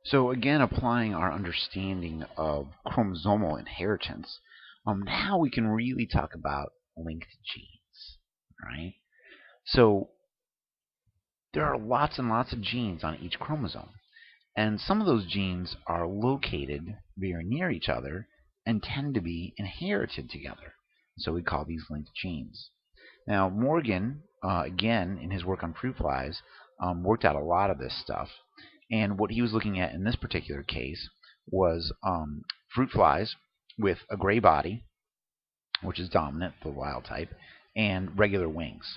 So again, applying our understanding of chromosomal inheritance, now we can really talk about linked genes, right? So there are lots and lots of genes on each chromosome, and some of those genes are located very near each other and tend to be inherited together. So we call these linked genes. Now, Morgan, again, in his work on fruit flies, worked out a lot of this stuff. And what he was looking at in this particular case was fruit flies with a gray body, which is dominant, the wild type, and regular wings.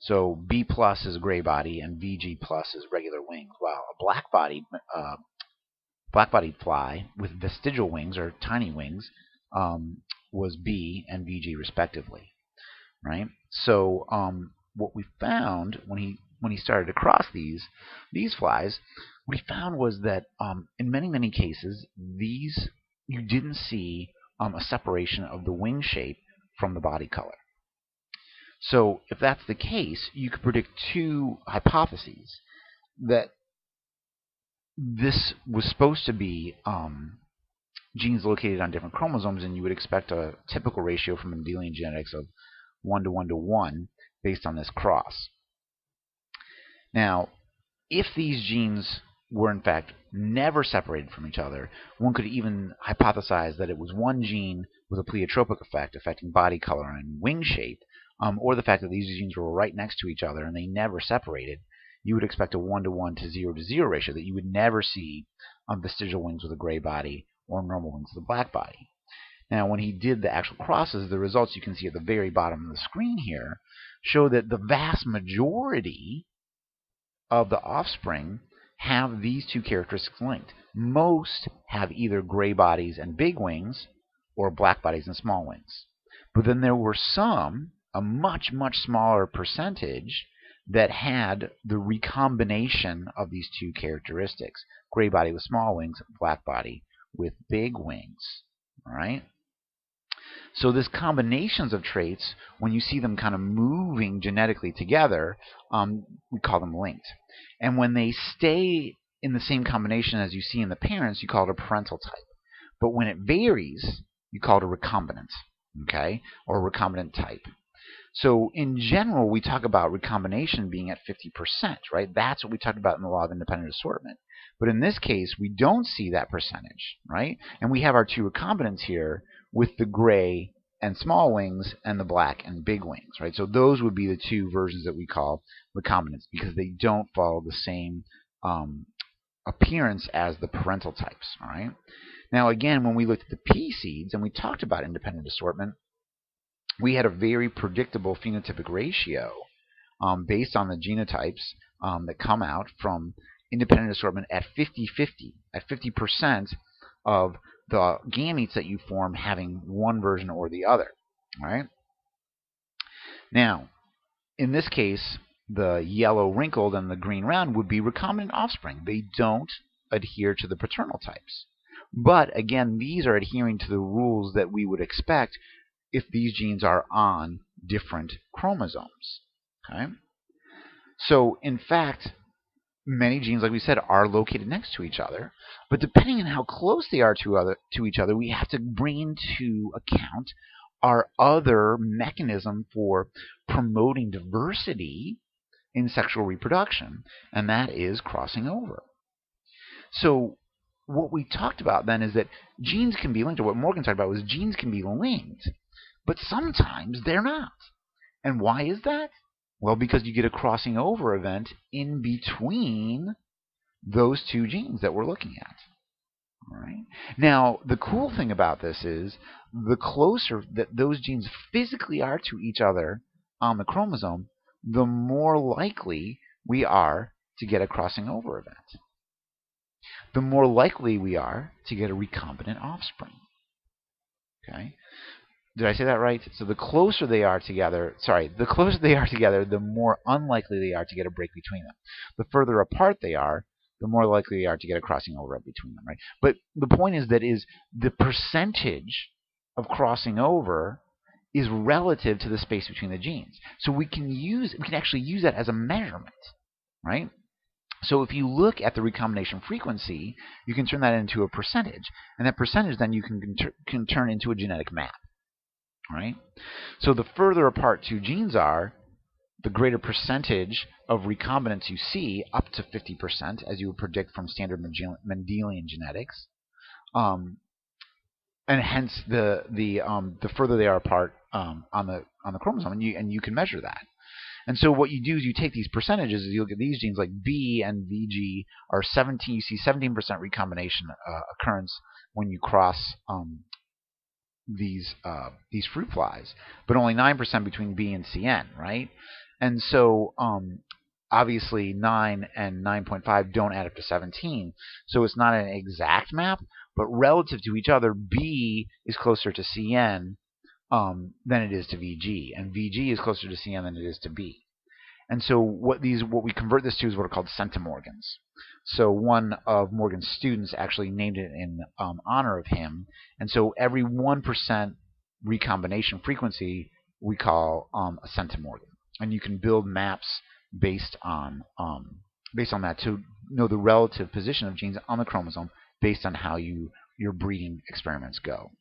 So B plus is a gray body, and VG plus is regular wings, while a black-bodied fly with vestigial wings or tiny wings was B and VG respectively, right? So what we found when he started to cross these flies, what he found was that in many cases these you didn't see a separation of the wing shape from the body color. So if that's the case, you could predict two hypotheses: that this was supposed to be genes located on different chromosomes, and you would expect a typical ratio from Mendelian genetics of 1 to 1 to 1 based on this cross. Now, if these genes were in fact never separated from each other, one could even hypothesize that it was one gene with a pleiotropic effect affecting body color and wing shape, or the fact that these genes were right next to each other and they never separated. You would expect a 1 to 1 to 0 to 0 ratio, that you would never see vestigial wings with a gray body or normal wings with a black body. Now, when he did the actual crosses, the results you can see at the very bottom of the screen here show that the vast majority of the offspring have these two characteristics linked. Most have either gray bodies and big wings or black bodies and small wings. But then there were some, a much smaller percentage, that had the recombination of these two characteristics: gray body with small wings, black body with big wings. All right? So this combinations of traits, when you see them kind of moving genetically together, we call them linked. And when they stay in the same combination as you see in the parents, you call it a parental type. But when it varies, you call it a recombinant, okay, or a recombinant type. So in general, we talk about recombination being at 50%, right? That's what we talked about in the law of independent assortment. But in this case, we don't see that percentage, right? And we have our two recombinants here with the gray and small wings and the black and big wings, right? So those would be the two versions that we call recombinants, because they don't follow the same appearance as the parental types, all right? Now, again, when we looked at the pea seeds and we talked about independent assortment, we had a very predictable phenotypic ratio based on the genotypes that come out from independent assortment at 50-50, at 50% of the gametes that you form having one version or the other. All right? Now, in this case, the yellow wrinkled and the green round would be recombinant offspring. They don't adhere to the paternal types. But again, these are adhering to the rules that we would expect if these genes are on different chromosomes. Okay? So, in fact, many genes, like we said, are located next to each other, but depending on how close they are to each other, we have to bring into account our other mechanism for promoting diversity in sexual reproduction, and that is crossing over. So what we talked about then is that genes can be linked, or what Morgan talked about was genes can be linked, but sometimes they're not. And why is that? Well, because you get a crossing over event in between those two genes that we're looking at. All right? Now, the cool thing about this is the closer that those genes physically are to each other on the chromosome, the more likely we are to get a crossing over event. The more likely we are to get a recombinant offspring. Okay? Did I say that right? So the closer they are together, the more unlikely they are to get a break between them. The further apart they are, the more likely they are to get a crossing over between them, right? But the point is that the percentage of crossing over is relative to the space between the genes. So we can actually use that as a measurement, right? So if you look at the recombination frequency, you can turn that into a percentage, and that percentage then you can turn into a genetic map. Right? So the further apart two genes are, the greater percentage of recombinants you see, up to 50%, as you would predict from standard Mendelian genetics, and hence the further they are apart on the chromosome, and you can measure that. And so what you do is you take these percentages, you look at these genes like B and VG are 17. You see 17% recombination occurrence when you cross these fruit flies, but only 9% between B and CN, right? And so obviously 9 and 9.5 don't add up to 17, so it's not an exact map, but relative to each other, B is closer to CN than it is to VG, and VG is closer to CN than it is to B. And so what we convert this to is what are called centimorgans. So one of Morgan's students actually named it in honor of him. And so every 1% recombination frequency we call a centimorgan. And you can build maps based on that to know the relative position of genes on the chromosome based on how your breeding experiments go.